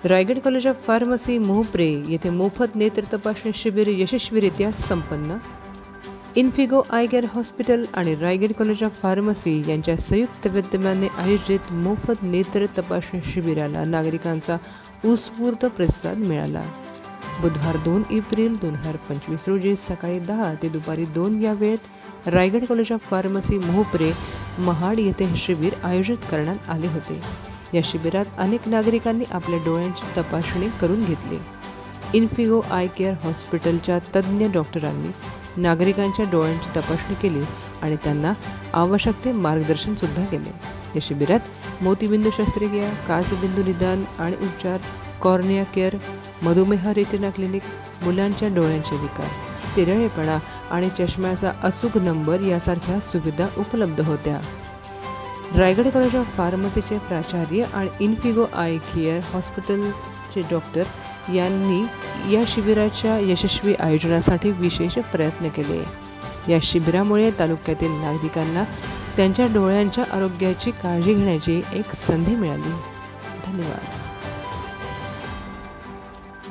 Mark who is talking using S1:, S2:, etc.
S1: Raigad college of pharmacy मोहप्रे येथे मोफत नेत्र तपासणी शिबिर यशस्वीरित्या संपन्न. इन्फिगो आय केअर हॉस्पिटल आणि रायगड कॉलेज ऑफ फार्मसी यांच्या संयुक्त विद्यमाने आयोजित मोफत नेत्र तपासणी शिबिराला नागरिकांचा उत्स्फूर्त प्रतिसाद मिळाला. बुधवार 2 एप्रिल 2025 रोजी सकाळी 10 ते दुपारी 2 या वेळेत Raigad college of pharmacy Mohopre Mahad येथे हे शिबिर आयोजित करण्यात आले होते. या शिबिरात अनेक नागरिकांनी आपल्या डोळ्यांची तपासणी करून घेतली. इन्फिगो आय केअर हॉस्पिटलच्या तज्ज्ञ डॉक्टरांनी नागरिकांच्या डोळ्यांची तपासणी केली आणि त्यांना आवश्यक ते मार्गदर्शन सुद्धा केले. या शिबिरात मोतीबिंदू शस्त्रक्रिया, काचबिंदू निदान आणि उपचार, कॉर्निया केअर, मधुमेह रेटिना क्लिनिक, मुलांच्या डोळ्यांचे विकार, तिरळेपणा आणि चष्म्याचा अचूक नंबर यासारख्या सुविधा उपलब्ध होत्या. रायगड कॉलेज ऑफ फार्मसीचे प्राचार्य आणि इन्फिगो आय केअर हॉस्पिटलचे डॉक्टर यांनी या शिबिराच्या यशस्वी आयोजनासाठी विशेष प्रयत्न केले. या शिबिरामुळे तालुक्यातील नागरिकांना त्यांच्या डोळ्यांच्या आरोग्याची काळजी घेण्याची एक संधी मिळाली. धन्यवाद.